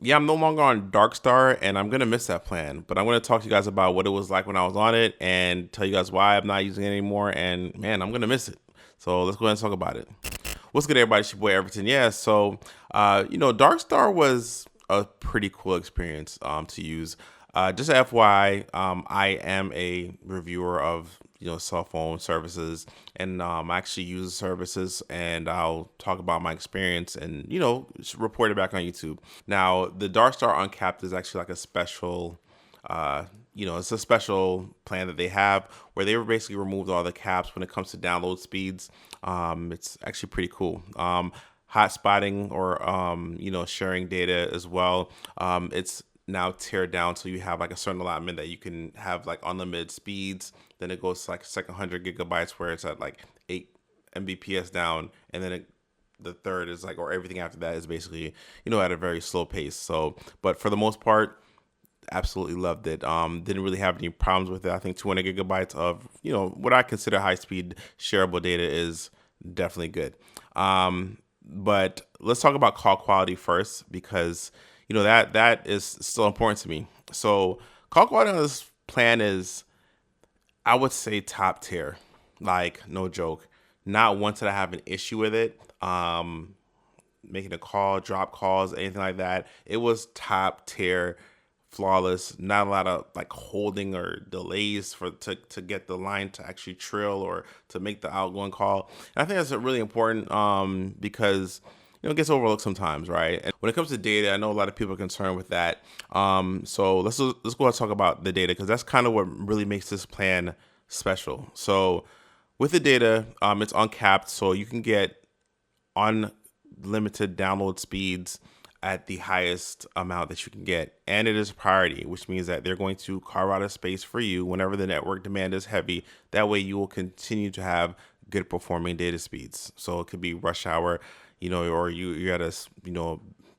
Yeah, I'm no longer on Darkstar, and I'm gonna miss that plan. But I'm gonna talk to you guys about what it was like when I was on it, and tell you guys why I'm not using it anymore. And man, I'm gonna miss it. So let's go ahead and talk about it. What's good, everybody? It's your boy Everton. Yeah, so Darkstar was a pretty cool experience to use. Just FYI, I am a reviewer of cell phone services, and I actually use the services, and I'll talk about my experience, and report it back on YouTube. Now, the Darkstar Uncapped is actually like a special uh, it's a special plan that they have where they basically removed all the caps when it comes to download speeds. It's actually pretty cool. Hotspotting or sharing data as well. It's now tiered down so you have like a certain allotment that you can have like unlimited speeds. Then it goes to like second 100 GB where it's at like 8 Mbps down, and then the third is like, or everything after that is basically at a very slow pace. So, but for the most part, absolutely loved it. Didn't really have any problems with it. I think 200 GB of what I consider high speed shareable data is definitely good. But let's talk about call quality first, because that is still important to me. So call quality on this plan is, I would say, top tier. Like, no joke. Not once did I have an issue with it. Making a call, drop calls, anything like that. It was top tier, flawless. Not a lot of like holding or delays to get the line to actually trill or to make the outgoing call. And I think that's really important because it gets overlooked sometimes, right? And when it comes to data, I know a lot of people are concerned with that. So let's go ahead and talk about the data, because that's kind of what really makes this plan special. So with the data, it's uncapped, so you can get unlimited download speeds at the highest amount that you can get. And it is priority, which means that they're going to carve out a space for you whenever the network demand is heavy. That way you will continue to have good performing data speeds. So it could be rush hour, or you're at a,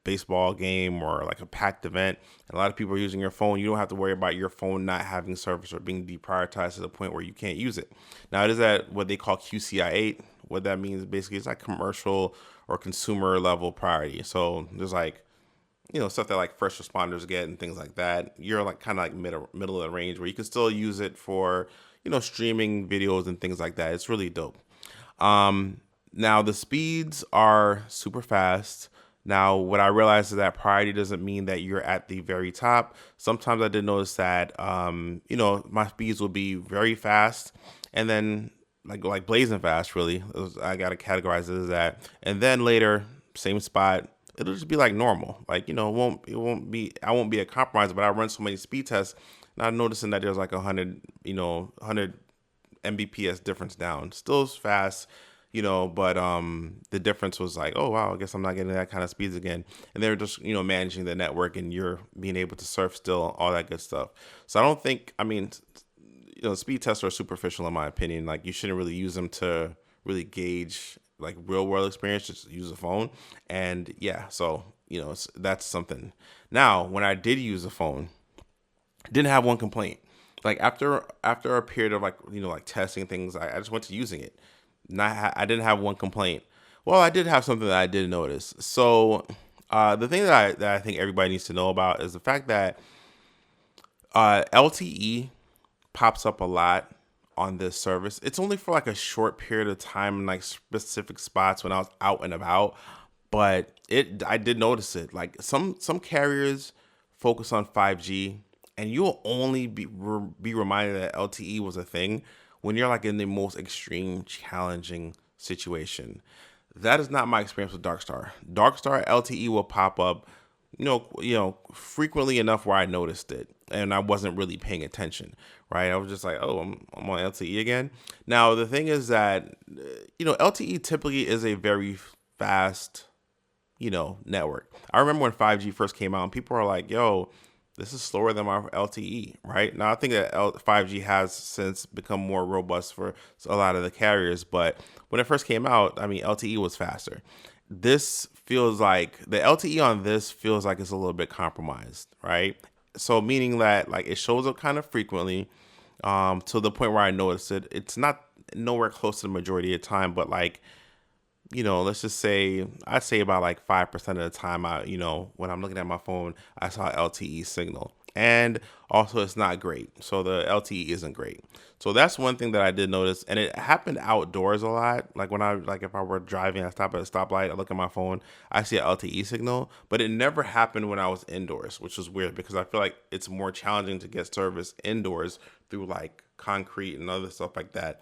baseball game or like a packed event, and a lot of people are using your phone. You don't have to worry about your phone not having service or being deprioritized to the point where you can't use it. Now, it is at what they call QCI 8. What that means basically is like commercial or consumer level priority. So there's like stuff that like first responders get and things like that. You're like kind of like middle of the range where you can still use it for streaming videos and things like that. It's really dope. Now the speeds are super fast. Now, what I realized is that priority doesn't mean that you're at the very top. Sometimes I did notice that, my speeds will be very fast, and then like blazing fast. Really, I gotta categorize it as that. And then later, same spot, it'll just be like normal. Like it won't be. I won't be a compromise. But I run so many speed tests, and I'm noticing that there's like 100 Mbps difference down. Still fast, but the difference was like, oh wow, I guess I'm not getting that kind of speeds again. And they're just managing the network, and you're being able to surf still, all that good stuff. So I don't think, I mean, speed tests are superficial in my opinion. Like, you shouldn't really use them to really gauge like real world experience. Just use a phone, and yeah, so that's something. Now, when I did use the phone, didn't have one complaint. Like, after a period of like like testing things, I just went to using it. I didn't have one complaint. Well, I did have something that I did notice. So the thing that I think everybody needs to know about is the fact that LTE pops up a lot on this service. It's only for like a short period of time in like specific spots when I was out and about, but I did notice it. Like, some carriers focus on 5G, and you'll only be reminded that LTE was a thing when you're like in the most extreme challenging situation. That is not my experience with Darkstar. Darkstar LTE will pop up, frequently enough where I noticed it, and I wasn't really paying attention. Right, I was just like, oh, I'm on LTE again. Now the thing is that LTE typically is a very fast network. I remember when 5G first came out, and people are like, yo, this is slower than my LTE, right? Now I think that 5G has since become more robust for a lot of the carriers, but when it first came out, I mean, LTE was faster. This feels like the LTE on this feels like it's a little bit compromised, right? So meaning that like it shows up kind of frequently, to the point where I noticed it. It's not nowhere close to the majority of the time, but like let's just say I'd say about like 5% of the time when I'm looking at my phone, I saw LTE signal. And also it's not great. So the LTE isn't great. So that's one thing that I did notice. And it happened outdoors a lot. Like if I were driving, I stop at a stoplight, I look at my phone, I see an LTE signal, but it never happened when I was indoors, which was weird because I feel like it's more challenging to get service indoors through like concrete and other stuff like that.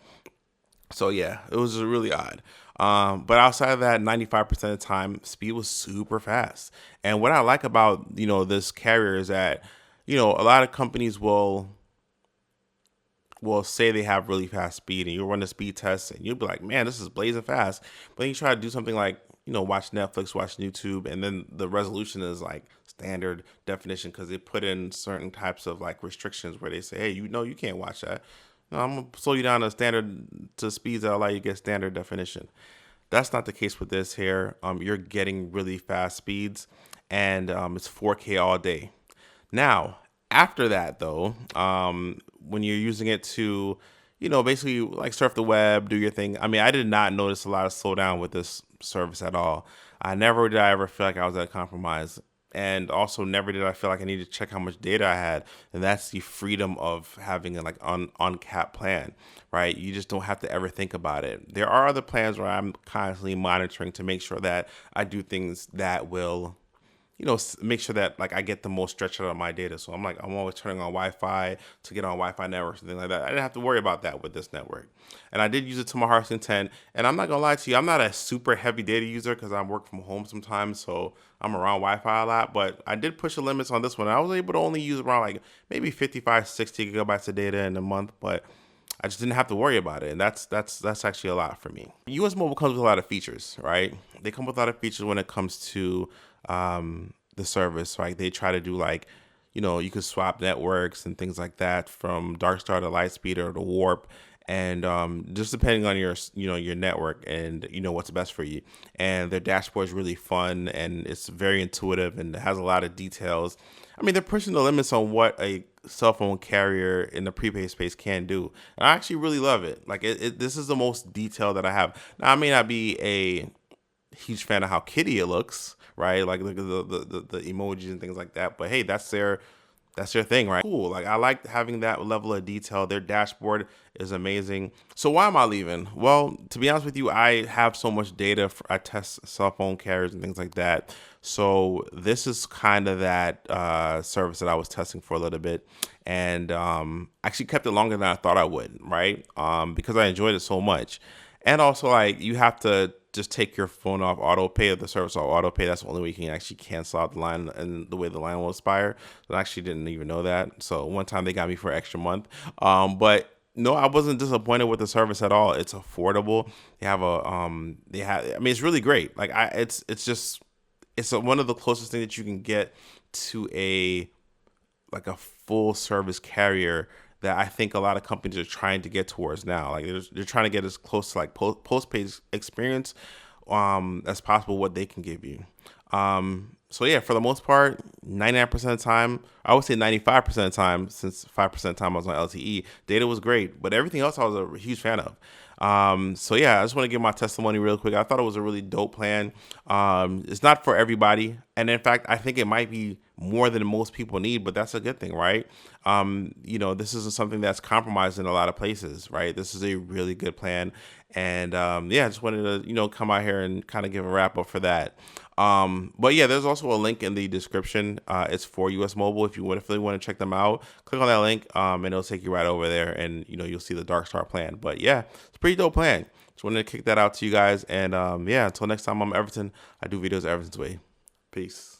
So yeah, it was really odd. But outside of that, 95% of the time, speed was super fast. And what I like about, this carrier is that, a lot of companies will say they have really fast speed and you'll run the speed test and you'll be like, man, this is blazing fast. But then you try to do something like, watch Netflix, watch YouTube, and then the resolution is like standard definition because they put in certain types of like restrictions where they say, hey, you can't watch that. No, I'm gonna slow you down to speeds that allow you to get standard definition. That's not the case with this here. You're getting really fast speeds, and it's 4K all day. Now, after that though, when you're using it to, basically like surf the web, do your thing. I mean, I did not notice a lot of slowdown with this service at all. I ever feel like I was at a compromise. And also never did I feel like I needed to check how much data I had. And that's the freedom of having a like uncapped plan, right? You just don't have to ever think about it. There are other plans where I'm constantly monitoring to make sure that I do things that will, make sure that like I get the most stretch out of my data. So I'm always turning on Wi-Fi to get on Wi-Fi networks and things like that. I didn't have to worry about that with this network. And I did use it to my heart's content. And I'm not gonna lie to you, I'm not a super heavy data user because I work from home sometimes. So I'm around Wi-Fi a lot, but I did push the limits on this one. I was able to only use around like maybe 55, 60 gigabytes of data in a month, but I just didn't have to worry about it. And that's actually a lot for me. US Mobile comes with a lot of features, right? They come with a lot of features when it comes to the service. Like they try to do like, you could swap networks and things like that from Darkstar to Lightspeed or to Warp. And just depending on your network and what's best for you. And their dashboard is really fun and it's very intuitive and it has a lot of details. I mean, they're pushing the limits on what a cell phone carrier in the prepaid space can do. And I actually really love it. Like this is the most detail that I have. Now, I may not be a huge fan of how kitty it looks, right? Like look at the emojis and things like that. But hey, that's their thing, right? Cool. Like I like having that level of detail. Their dashboard is amazing. So why am I leaving? Well, to be honest with you, I have so much data. I test cell phone carriers and things like that. So this is kind of that service that I was testing for a little bit, and actually kept it longer than I thought I would, right? Because I enjoyed it so much. And also, like, you have to just take your phone off auto pay, or the service off auto pay. That's the only way you can actually cancel out the line and the way the line will expire. I actually didn't even know that. So one time they got me for an extra month. But no, I wasn't disappointed with the service at all. It's affordable. I mean, it's really great. Like it's one of the closest things that you can get to a full service carrier that I think a lot of companies are trying to get towards now. Like they're trying to get as close to like postpaid experience as possible what they can give you. So yeah, for the most part, 99% of the time, I would say 95% of the time, since 5% of the time I was on LTE, data was great, but everything else I was a huge fan of. So yeah, I just want to give my testimony real quick. I thought it was a really dope plan. It's not for everybody. And in fact, I think it might be more than most people need, but that's a good thing, right? This isn't something that's compromised in a lot of places, right? This is a really good plan. And yeah, I just wanted to, come out here and kind of give a wrap up for that. But yeah, there's also a link in the description. It's for US Mobile. If you really want to check them out, click on that link, and it'll take you right over there, and you'll see the Darkstar plan. But yeah, it's a pretty dope plan. Just wanted to kick that out to you guys, and yeah, until next time, I'm Everton. I do videos Everton's way. Peace.